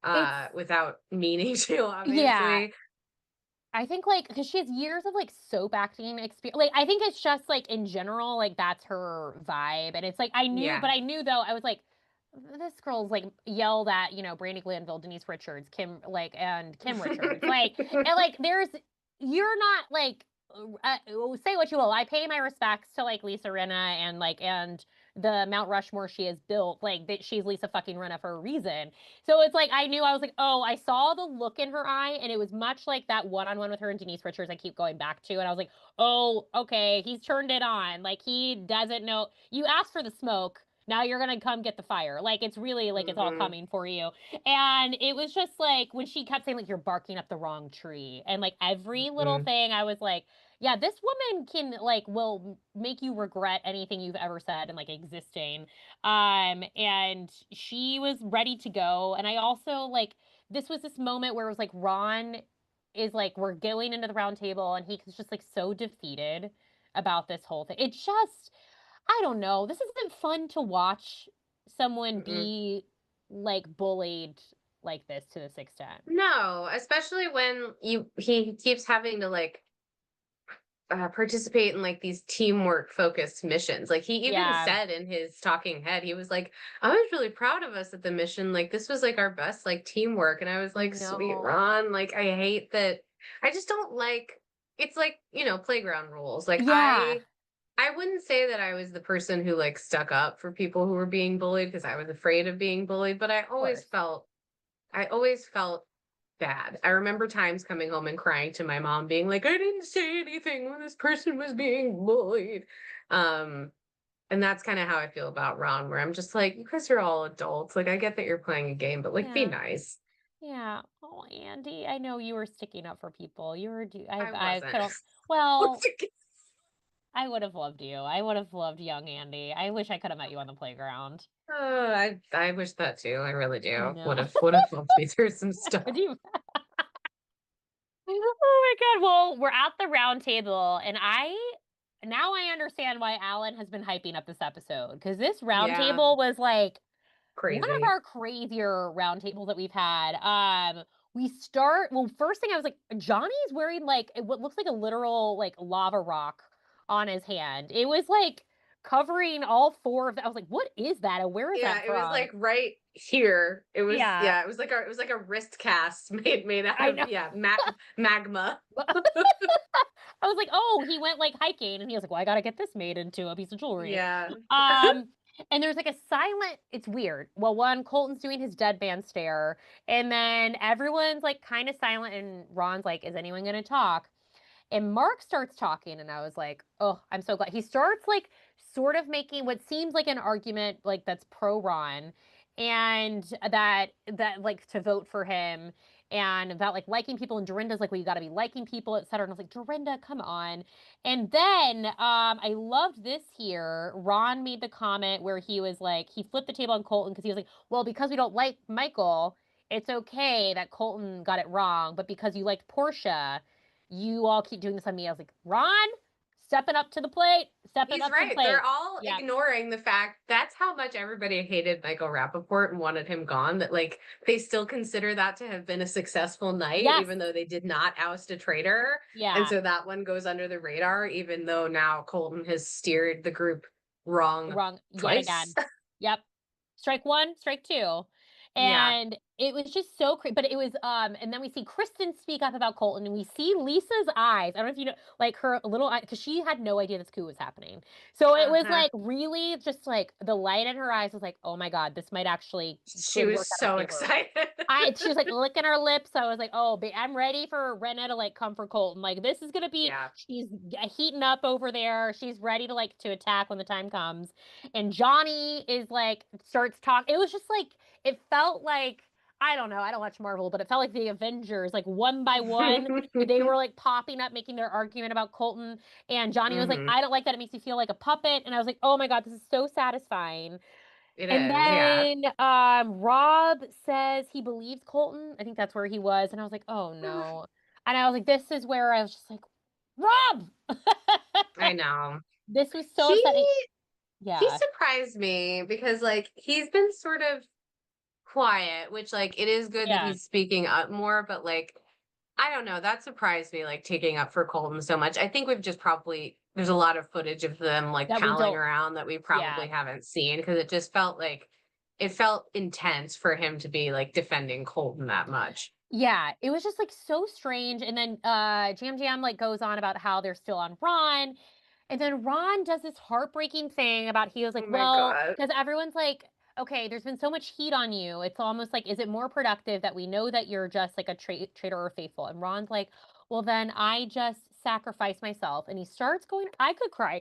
It's, without meaning to, yeah. obviously. I think like because she has years of like soap acting experience. Like I think it's just like in general, like that's her vibe. And it's like Yeah. but I knew though, I was like, this girl's like yelled at, Brandy Glanville, Denise Richards, and Kim Richards. Like, and like you're not like, say what you will. I pay my respects to like Lisa Rinna and the Mount Rushmore she has built. Like, that she's Lisa fucking Rinna for a reason. So it's like I knew I was like, oh, I saw the look in her eye, and it was much like that one-on-one with her and Denise Richards I keep going back to. And I was like, oh, okay, he's turned it on. Like he doesn't know. You asked for the smoke. Now you're gonna come get the fire. Like it's really like it's all Hmm. coming for you. And it was just like when she kept saying like you're barking up the wrong tree. And like every little Hmm. thing I was like, yeah, this woman can like will make you regret anything you've ever said and like existing. And she was ready to go. And I also like this was this moment where it was like Ron is like we're going into the round table and he's just like so defeated about this whole thing. It just I don't know. This isn't fun to watch someone Hmm. be like bullied like this to this extent. No, especially when he keeps having to like participate in like these teamwork focused missions. Like he even Yeah, said in his talking head, he was like, I was really proud of us at the mission. Like this was like our best like teamwork. And I was I like, sweet know. Ron, like I hate that. I just don't like it's like, playground rules. Like Yeah, I wouldn't say that I was the person who like stuck up for people who were being bullied because I was afraid of being bullied, but of course. I always felt bad. I remember times coming home and crying to my mom, being like, I didn't say anything when this person was being bullied. Um, and that's kind of how I feel about Ron, where I'm just like, you guys are all adults. Like, I get that you're playing a game, but like, be Yeah. nice. Yeah. Oh, Andy, I know you were sticking up for people. You were do I I wasn't. could have well, I would have loved you. I would have loved young Andy. I wish I could have met you on the playground. I wish that too. I really I do. know. Would have helped me through some Could stuff. you Oh my god. Well, we're at the round table and I now I understand why Alan has been hyping up this episode because this round Yeah, table was like one of crazy. our crazier roundtables that we've had. We start well. First thing I was like, Johnny's wearing like what looks like a literal like lava rock on his hand. It was like covering all four of. I was like, what is that? And where is Yeah, that it was from? like right here. It was Yeah, yeah, it was like a wrist cast made out I of know. yeah, magma. I was like, oh, he went like hiking, and he was like, well, I gotta get this made into a piece of jewelry. Yeah. Um, and there's like a silent. It's weird. Well, one Colton's doing his dead man stare, and then everyone's like kind of silent, and Ron's like, is anyone gonna talk? And Mark starts talking, and I was like, oh, I'm so glad. He starts like sort of making what seems like an argument, like that's pro Ron, and that like to vote for him, and about like liking people. And Dorinda's like, well, you got to be liking people, etc. And I was like, Dorinda, come on. And then I loved this here. Ron made the comment where he was like, he flipped the table on Colton because he was like, well, because we don't like Michael, it's okay that Colton got it wrong, but because you liked Portia, you all keep doing this on me. I was like, Ron, stepping up to the plate, stepping He's up to the right. They're plate. all Yeah. ignoring the fact that's how much everybody hated Michael Rappaport and wanted him gone. That like they still consider that to have been a successful night, Yes. even though they did not oust a traitor. And Yeah. so that one goes under the radar, even though now Colton has steered the group wrong Wrong yet twice. again. Yep. Strike one, strike two. Yeah. And it was just so crazy. But it was, and then we see Kristen speak up about Colton, and we see Lisa's eyes. I don't know if you know, like her little eye, because she had no idea this coup was happening. So it was Uh-huh. like really just like the light in her eyes was like, oh my God, this might actually She could was work out in our so favor. excited. She was like licking her lips. So I was like, oh, I'm ready for Renna to like come for Colton. Like this is gonna be, Yeah. she's heating up over there. She's ready to like to attack when the time comes. And Johnny is like starts talking. It was just like it felt like I don't know. I don't watch Marvel, but it felt like the Avengers, like one by one, they were like popping up, making their argument about Colton. And Johnny was like, hmm I don't like that. It makes me feel like a puppet. And I was like, oh my God, this is so satisfying. It And is, yeah. then Rob says he believes Colton. I think that's where he was. And I was like, oh no. And I was like, this is where I was just like, Rob! I know. This was so He upsetting. he Yeah. surprised me because like he's been sort of quiet, which like it is good that Yeah. he's speaking up more, but like I don't know, that surprised me like taking up for Colton so much. I think we've just probably there's a lot of footage of them like That we palling don't. around that we probably Yeah. haven't seen because it just felt like it felt intense for him to be like defending Colton that much. Yeah, it was just like so strange. And then Jam Jam like goes on about how they're still on Ron. And then Ron does this heartbreaking thing about he was Oh like, my well, God. because everyone's like, okay, there's been so much heat on you. It's almost like, is it more productive that we know that you're just like a traitor or faithful? And Ron's like, well, then I just sacrifice myself. And he starts going, I could cry.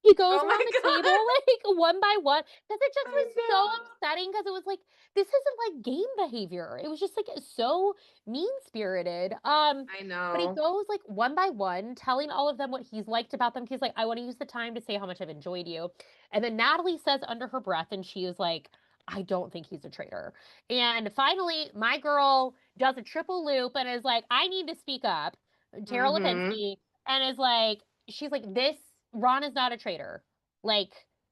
He goes Oh my around the God. table like one by one because it just I was so know. upsetting because it was like this isn't like game behavior. It was just like so mean-spirited. I But he know. goes like one by one telling all of them what he's liked about them. He's like, I want to use the time to say how much I've enjoyed you. And then Natalie says under her breath, and she is like, I don't think he's a traitor. And finally, my girl does a triple loop and is like, I need to speak up. Tara Mm-hmm. Lipinski, and is like, she's like, this Ron is not a traitor. Like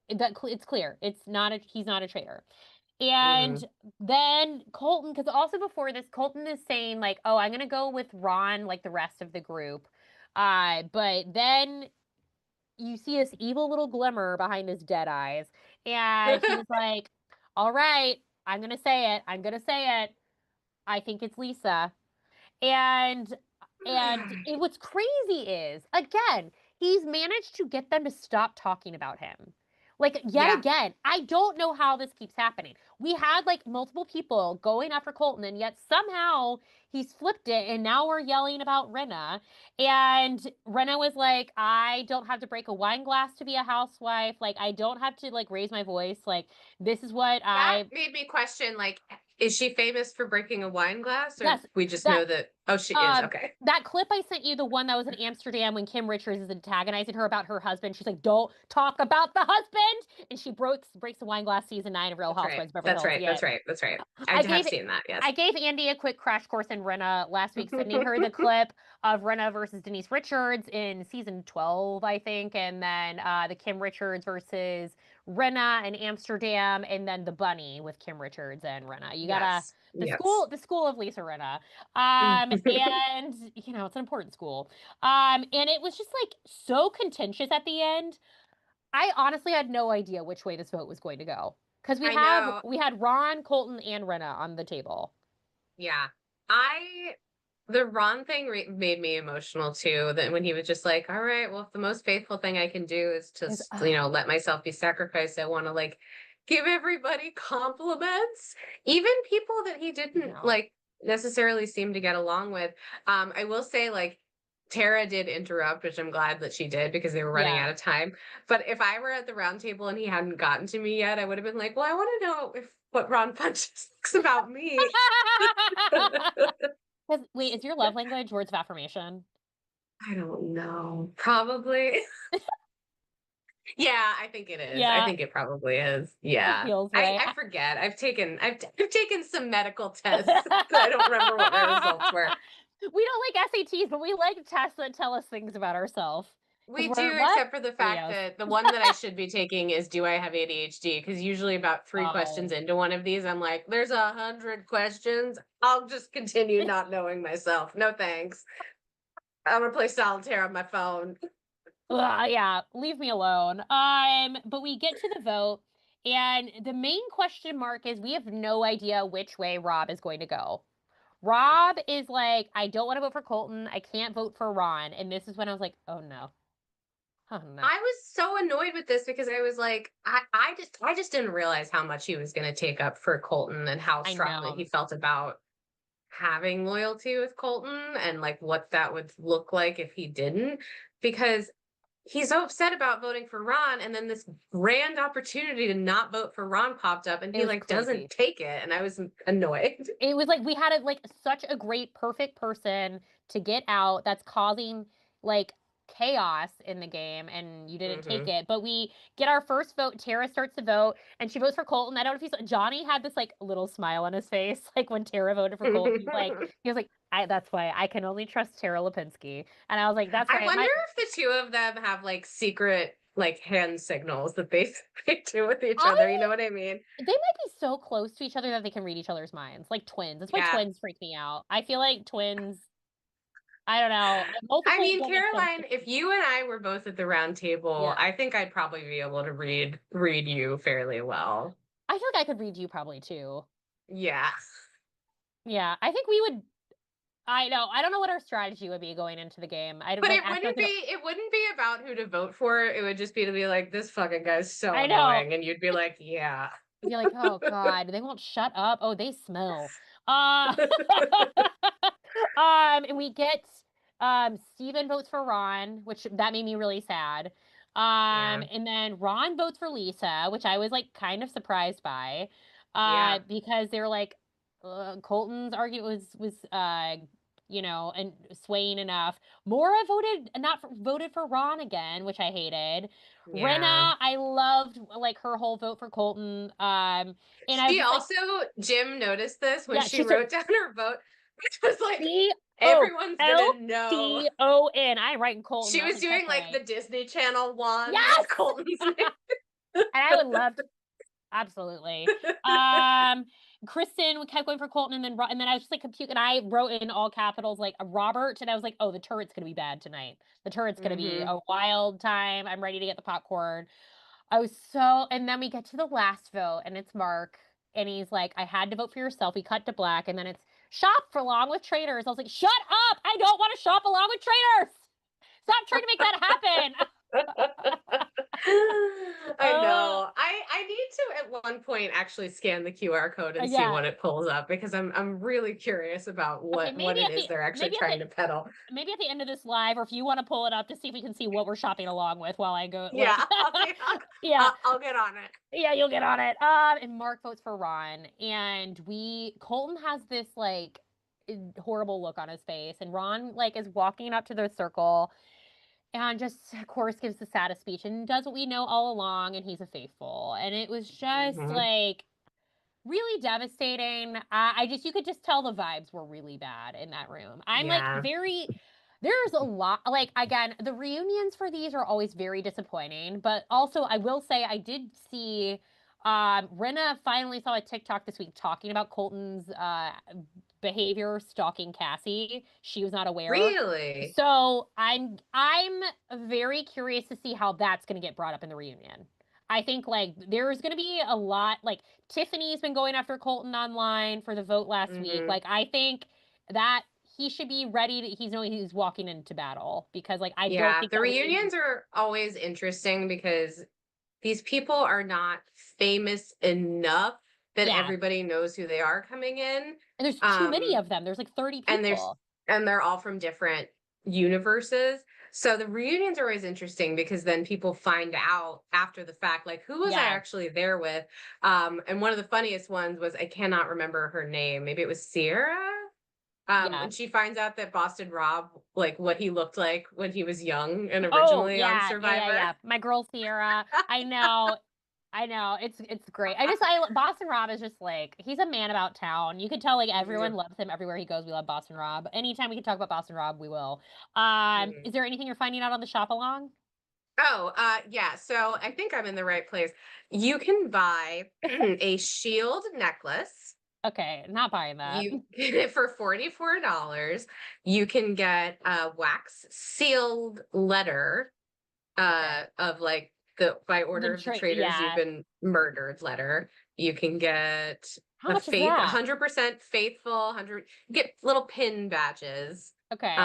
it's clear. It's not a he's not a traitor. Mm-hmm. And then Colton, because also before this, Colton is saying like, "Oh, I'm gonna go with Ron, like the rest of the group." But then you see this evil little glimmer behind his dead eyes, and he's like, "All right, I'm gonna say it. I'm gonna say it. I think it's Lisa." And what's crazy is again, he's managed to get them to stop talking about him. Like yet Yeah. again, I don't know how this keeps happening. We had like multiple people going after Colton, and yet somehow he's flipped it, and now we're yelling about Renna. And Renna was like, "I don't have to break a wine glass to be a housewife. Like I don't have to like raise my voice. Like this is what That I made me question like Is she famous for breaking a wine glass, or Yes, we just that know that oh, she is, Um, okay. that clip I sent you, the one that was in Amsterdam when Kim Richards is antagonizing her about her husband. She's like, "Don't talk about the husband," and she breaks a wine glass. Season 9 of Real That's right. Housewives of Beverly That's Hills. right, Yeah, that's right, that's right. I I d have gave seen that, I yes. gave Andy a quick crash course in Rinna last week, sending her the clip of Rinna versus Denise Richards in season 12, I think, and then the Kim Richards versus Rinna in Amsterdam, and then the bunny with Kim Richards and Rinna. You gotta Yes, yes. the school of Lisa Rinna, Mhm. and it's an important school. And it was just like so contentious at the end. I honestly had no idea which way this vote was going to go because I know. we had Ron, Colton, and Renna on the table. Yeah. I the Ron thing made me emotional too. That when he was just like, "All right, well, if the most faithful thing I can do is Is just, let myself be sacrificed, I want to like give everybody compliments, even people that he didn't no, like necessarily seem to get along with." I will say, like, Tara did interrupt, which I'm glad that she did because they were running yeah. out of time. But if I were at the round table and he hadn't gotten to me yet, I would have been like, "Well, I want to know if what Ron Funches thinks about me." 'Cause wait, is your love language words of affirmation? I don't know. Probably. Yeah, I think it is. I Yeah, think it probably is. that Yeah. feels I right. I forget. I've taken some medical tests. I don't remember what my results were. We don't like SATs, but we like tests that tell us things about ourselves because We we're do, what? except for the fact Leos. that the one that I should be taking is do I have ADHD? Because usually about 3 questions Oh. into one of these, I'm like, there's 100 questions. I'll just continue not knowing myself. No thanks. I'm gonna play solitaire on my phone. Ugh, yeah, leave me alone. But we get to the vote, and the main question mark is we have no idea which way Rob is going to go. Rob is like, I don't want to vote for Colton. I can't vote for Ron. And this is when I was like, oh no. Oh no. I was so annoyed with this because I was like, I just didn't realize how much he was going to take up for Colton and how I strongly he know. felt about having loyalty with Colton and like what that would look like if he didn't. Because he's so upset about voting for Ron, and then this grand opportunity to not vote for Ron popped up, and It he was like doesn't crazy. take it, and I was annoyed. It was like we had such a great perfect person to get out that's causing like chaos in the game and you didn't take Hmm. it. But we get our first vote. Tara starts to vote and she votes for Colton. I don't know if you saw Johnny had this like little smile on his face like when Tara voted for Colton. He was like that's why I can only trust Tara Lipinski. And I was like that's I right. wonder My if the two of them have like secret like hand signals that they they do with each other. You I know what I mean? They might be so close to each other that they can read each other's minds, like twins. That's why Yeah. twins freak me out. I feel like twins I don't know. I Multiple mean, dimensions. Caroline, if you and I were both at the round table, Yeah. I think I'd probably be able to read you fairly well. I feel like I could read you probably too. Yeah. Yeah. I think we would I know. I don't know what our strategy would be going into the game. I don't But like act like we don't it wouldn't be about who to vote for. It would just be to be like, this fucking guy's so I know. annoying. And you'd be like, yeah. You'd be like, "Oh god, they won't shut up. Oh, they smell." Uh and we get Steven votes for Ron, which that made me really sad. Yeah. And then Ron votes for Lisa, which I was like kind of surprised by. Yeah. Because they're like Colton's argument was and swaying enough. Maura voted not for, voted for Ron again, which I hated. Yeah. Renna, I loved like her whole vote for Colton. And I was She just like, also, Jim noticed this when yeah, she she said wrote down her vote, which was like, everyone's COLTON. gonna know. I'm writing Colton. She I was was like, that's doing like right. the Disney Channel wand Yes! with Colton's name. And I would love absolutely. Um, Kristen kept going for Colton, and then I was just like compute, and I wrote in all capitals like Robert, and I was like, oh, the turret's gonna be bad tonight. The turret's gonna be Hmm. a wild time. I'm ready to get the popcorn. I was so, and then we get to the last vote, and it's Mark, and he's like, I had to vote for yourself. We cut to black, and then it's shop for along with traitors. I was like, shut up! I don't want to shop along with traitors. Stop trying to make that happen. I Uh, know. I need to at one point actually scan the QR code and see yeah. what it pulls up because I'm really curious about Okay, what it is they're actually trying to peddle. maybe at the end of this live, or if you want to pull it up to see if we can see what we're shopping along with while I go, like, Yeah, yeah, I'll get on it. yeah, you'll get on it. And Mark votes for Ron, and Colton has this like horrible look on his face, and Ron like is walking up to the circle and just of course gives the saddest speech and does what we know all along, and he's a faithful, and it was just Mhm. like really devastating. I just, you could just tell the vibes were really bad in that room. I'm like Yeah. very, there's a lot, like, again, the reunions for these are always very disappointing, but also I will say I did see, Rinna finally saw a TikTok this week talking about Colton's behavior stalking Cassie. She was not aware. Really? So I'm very curious to see how that's going to get brought up in the reunion. I think like there's going to be a lot, like Tiffany's been going after Colton online for the vote last week. Mhm. Like I think that he should be ready to, he's knowing he's walking into battle because like I don't Yeah, think the that reunion. reunions are always interesting because these people are not famous enough that Yeah. everybody knows who they are coming in. And there's too many Um, of them. There's like 30 and there's people. and they're all from different universes. So the reunions are always interesting because then people find out after the fact, like, who was I Yeah. actually there with? And one of the funniest ones was I cannot remember her name. Maybe it was Sierra. Yeah. When she finds out that Boston Rob, like what he looked like when he was young and Oh, originally on yeah. Yeah, yeah, Survivor. yeah. My girl Sierra. I know. I know. It's great. I Boston Rob is just like he's a man about town. You could tell like everyone Mhm, loves him everywhere he goes. We love Boston Rob. Anytime we can talk about Boston Rob, we will. mhm. Is there anything you're finding out on the shop along? Oh, yeah. So I think I'm in the right place. You can buy a shield necklace. Okay, not buying that. You for $44. You can get a wax sealed letter Okay. of like the by The order of the trait, traitors you've yeah. been murdered letter. You can get How a much is faith that? 100% faithful 100 get little pin badges. Okay.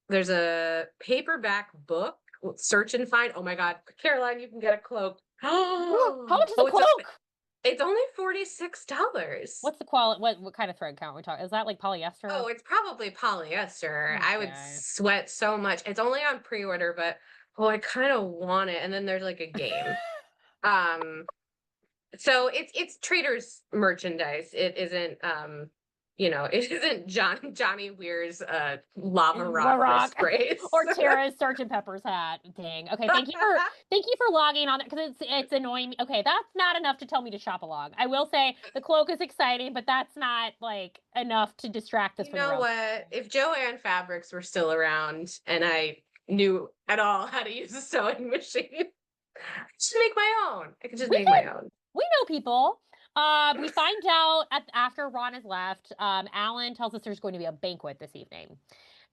There's a paperback book, search and find. Oh my god, Caroline, you can get a cloak. How Oh, much is a cloak? it's only $46. What's the quality? What kind of thread count we talking? Is that like polyester? Oh, it's probably polyester. I would Okay. sweat so much. It's only on pre-order, but oh, I kind of want it. And then there's like a game. Um, so it's Traitors merchandise. It isn't it isn't Johnny Weir's lava La rock wrist Rock brace. or Tara's Sergeant Pepper's hat. Dang. Okay, thank you for logging on that because it's annoying me. Okay, that's not enough to tell me to shop along. I will say the cloak is exciting, but that's not like enough to distract us You from the know real. what? If Joanne Fabrics were still around and I knew at all how to use a sewing machine, I could just make my own. I could just We make my could, own. we know people. We find out after Ron has left. Alan tells us there's going to be a banquet this evening.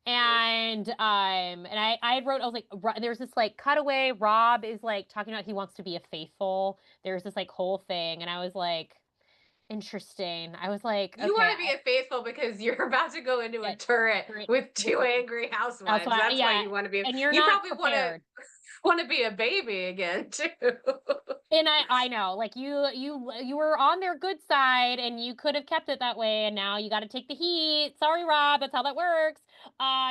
And I wrote, I was like, there's this like cutaway. Rob is like talking about he wants to be a faithful. There's this like whole thing, and I was like, interesting. I was like, You okay, want to be a faithful because you're about to go into a yeah, turret great. with With two angry that's housewives. why, That's why yeah. you want to be. And you're You not probably prepared. want to be a baby again too. And I know, like you were on their good side, and you could have kept it that way, and now you got to take the heat. Sorry, Rob, that's how that works.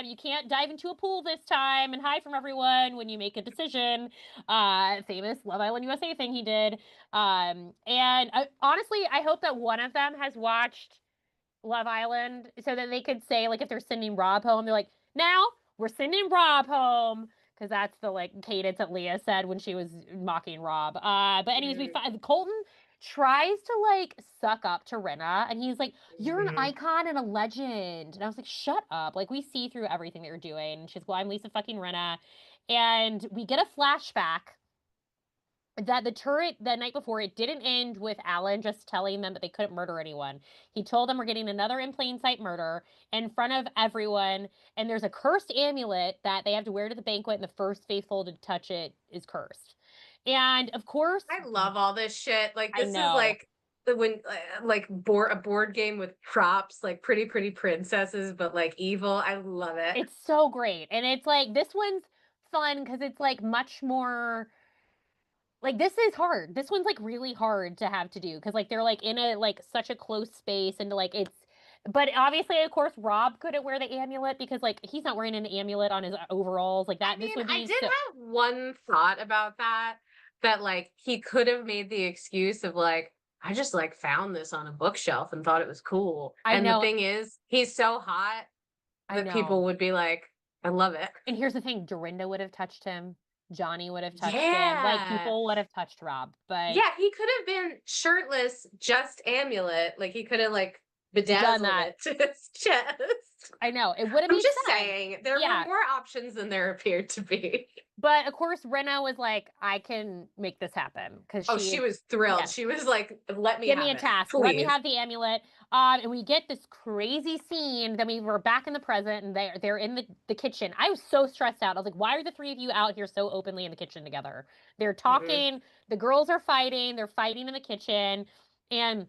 You can't dive into a pool this time and hide from everyone when you make a decision. Famous Love Island USA thing he did. And honestly, I hope that one of them has watched Love Island so that they could say like if they're sending Rob home, they're like, now we're sending Rob home. Because that's the like cadence that Leah said when she was mocking Rob. But anyways, we Mhm, find Colton tries to like suck up to Rinna, and he's like, "You're an mhm. icon and a legend." And I was like, "Shut up!" Like we see through everything that you're doing. And she's, "Well, I'm Lisa fucking Rinna," and we get a flashback that the turret the night before it didn't end with Alan just telling them that they couldn't murder anyone. He told them we're getting another in plain sight murder in front of everyone, and there's a cursed amulet that they have to wear to the banquet, and the first faithful to touch it is cursed. And of course, I love all this shit. Like I this is know like the when like board a board game with props, like pretty princesses, but like evil. I love it. it's so great. And it's like this one's fun because it's like much more like this is hard. This one's like really hard to have to do because like they're like in a like such a close space and like it's but obviously of course Rob couldn't wear the amulet because like he's not wearing an amulet on his overalls like I that this mean, would I be did so have one thought about that, that like he could have made the excuse of like, I just like found this on a bookshelf and thought it was cool. I And the know thing is, he's so hot I that people know. would be like, I love it. And here's the thing, Dorinda would have touched him. Johnny would have touched him. Like Yeah. people would have touched Rob. But Yeah, he could have been shirtless, just amulet. Like he could have like done bedazzled that. it to his chest. I know. It would have I'm made just sense. saying, there were Yeah. more options than there appeared to be. But of course Rena was like, I can make this happen because Oh, she she was thrilled. yeah. She was like, let me Give me have a it, task. Let me please. have the amulet. And we get this crazy scene. Then we were back in the present, and they're in the kitchen. I was so stressed out. I was like, why are the three of you out here so openly in the kitchen together? They're Mhm. talking. The girls are fighting. They're fighting in the kitchen, and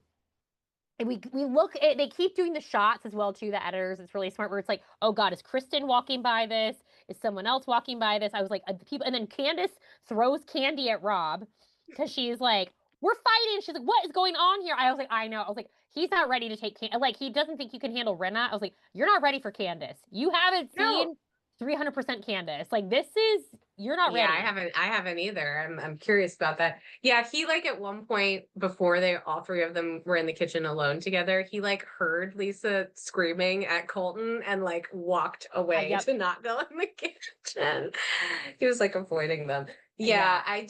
we look at they keep doing the shots as well too the editors it's really smart where it's like oh god is Kristen walking by this is someone else walking by this I was like people and then Candace throws candy at Rob because she's like we're fighting she's like what is going on here I was like I know I was like he's not ready to take like he doesn't think you can handle Rena I was like you're not ready for Candace you haven't No, seen 300% Candace like this is you're not yeah, ready I haven't either. I'm curious about that. Yeah, he like at one point before they all three of them were in the kitchen alone together, he like heard Lisa screaming at Colton and like walked away yep to not go in the kitchen. He was like avoiding them. yeah Yeah,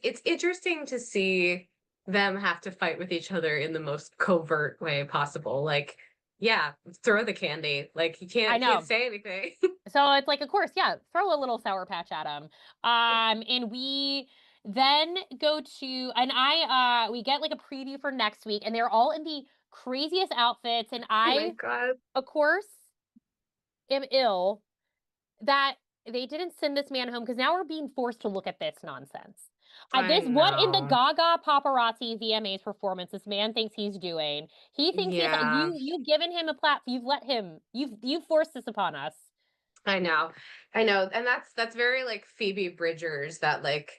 it's interesting to see them have to fight with each other in the most covert way possible. Like, yeah, throw the candy. Like you I can't know say anything. so it's like, of course, yeah, throw a little Sour Patch at him. And we then go to, and we get like a preview for next week, and they're all in the craziest outfits. And Oh my I, God. of course, am ill that they didn't send this man home because now we're being forced to look at this nonsense. I This what in the know. Gaga paparazzi VMAs performance this man thinks he's doing. He thinks he's Yeah, you've given him a platform. You've let him. You've forced this upon us. I know. I know. And that's very like Phoebe Bridgers, that like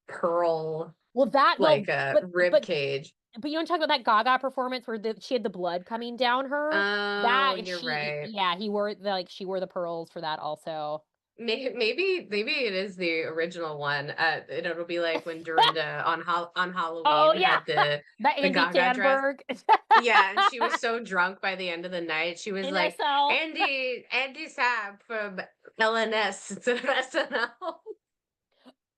pearl Well, that like no, a rib cage. but you want to talk about that Gaga performance where she had the blood coming down her? Oh, That and you're she, right. yeah, he wore like she wore the pearls for that also. Maybe it is the original one. It'll be like when Dorinda on Oh Halloween yeah, had the that Andy Gaga dress. Tanberg Yeah, and she was so drunk by the end of the night. She was in like, SL, Andy Sapp from LNS instead of SNL.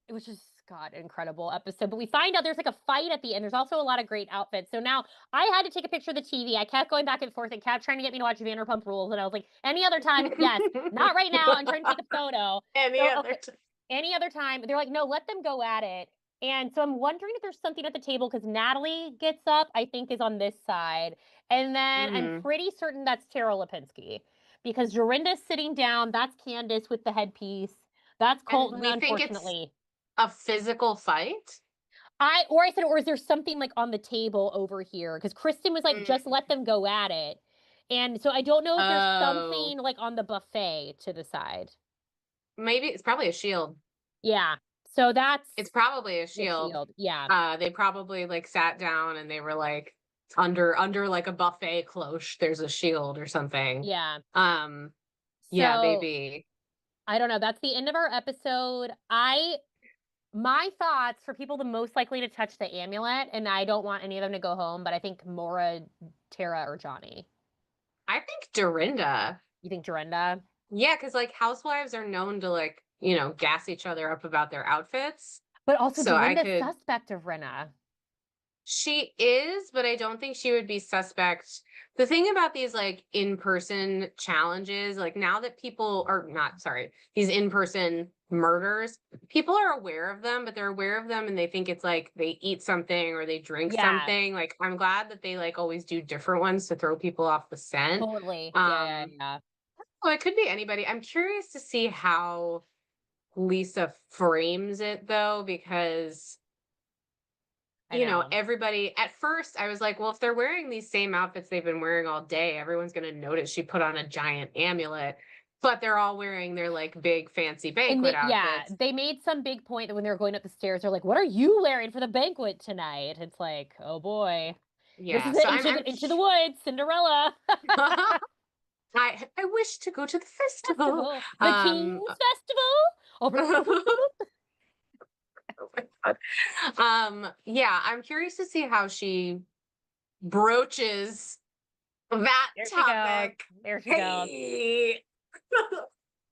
which is God incredible episode. But we find out there's like a fight at the end. There's also a lot of great outfits. So now I had to take a picture of the TV. I kept going back and forth and kept trying to get me to watch Vanderpump Rules, and I was like, any other time, yes, not right now. I'm trying to take a photo. Any So other okay, any other time. They're like, no, let them go at it. And so I'm wondering if there's something at the table because Natalie gets up, I think, is on this side. And then I'm time. pretty certain that's Tara Lipinski because Dorinda's sitting down. That's Candace with the headpiece. That's And Colton, we think it's unfortunately. a physical fight? I said, or is there something like on the table over here? Because Kristen was like, just Mm. let them go at it. And so I don't know if there's Oh, something like on the buffet to the side. maybe it's probably a shield. Yeah. So that's It's probably a the shield. shield. Yeah. They probably like sat down and they were like under like a buffet cloche, there's a shield or something. Yeah. Um, yeah, So maybe. I don't know. That's the end of our episode. My thoughts for people the most likely to touch the amulet, and I don't want any of them to go home, but I think Maura, Tara, or Johnny. I think Dorinda. You think Dorinda? Yeah, because like housewives are known to like, gas each other up about their outfits. But also So I Dorinda's could suspect of Rinna. She is, but I don't think she would be suspect. The thing about these like in-person challenges, like now that people are not, sorry, these in-person murders, people are aware of them, but they're aware of them and they think it's like they eat something or they drink Yeah, something. Like I'm glad that they like always do different ones to throw people off the scent. totally. Yeah, Um, yeah. well, it could be anybody. I'm curious to see how Lisa frames it though, because I know. everybody at first I was like, well, if they're wearing these same outfits they've been wearing all day, everyone's going to notice she put on a giant amulet. but they're all wearing their like big fancy And banquet they yeah, outfits. they made some big point that when they were going up the stairs, they're like, "What are you wearing for the banquet tonight?" It's like, "Oh boy. This Yeah, is so it, I'm into the woods, Cinderella." I wish to go to the festival. Festival. The King's Festival? Oh, bloop, bloop, bloop, bloop, bloop. Oh my God. Yeah, I'm curious to see how she broaches that There she goes. topic. There she goes. Hey.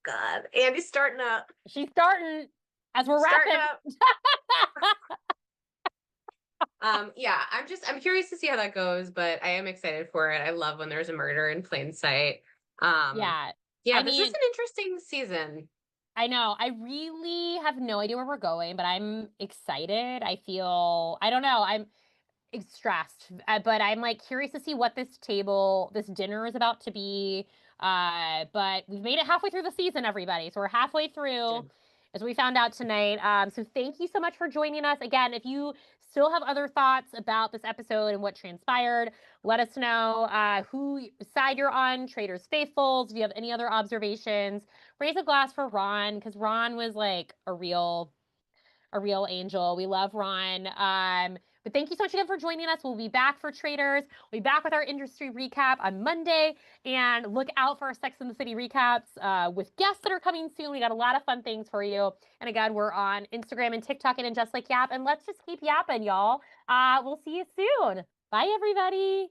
God. Andy's She's starting as we're starting wrapping. up. Yeah, I'm curious to see how that goes, but I am excited for it. I love when there's a murder in plain sight. Um, Yeah. yeah, I this is mean, an interesting season. I know. I really have no idea where we're going, but I'm excited. I don't know. I'm stressed, but I'm like curious to see what this dinner is about to be. But we've made it halfway through the season, everybody. So we're halfway through, Good. as we found out tonight. So thank you so much for joining us. Again, if you still have other thoughts about this episode and what transpired, let us know who side you're on, Traitors Faithfuls. If you have any other observations, raise a glass for Ron, because Ron was like a real angel. We love Ron. But thank you so much again for joining us. We'll be back for Traders. We'll be back with our industry recap on Monday. And look out for our Sex and the City recaps with guests that are coming soon. We got a lot of fun things for you. And again, we're on Instagram and TikTok and Just Like Yap. And let's just keep yapping, y'all. We'll see you soon. Bye, everybody.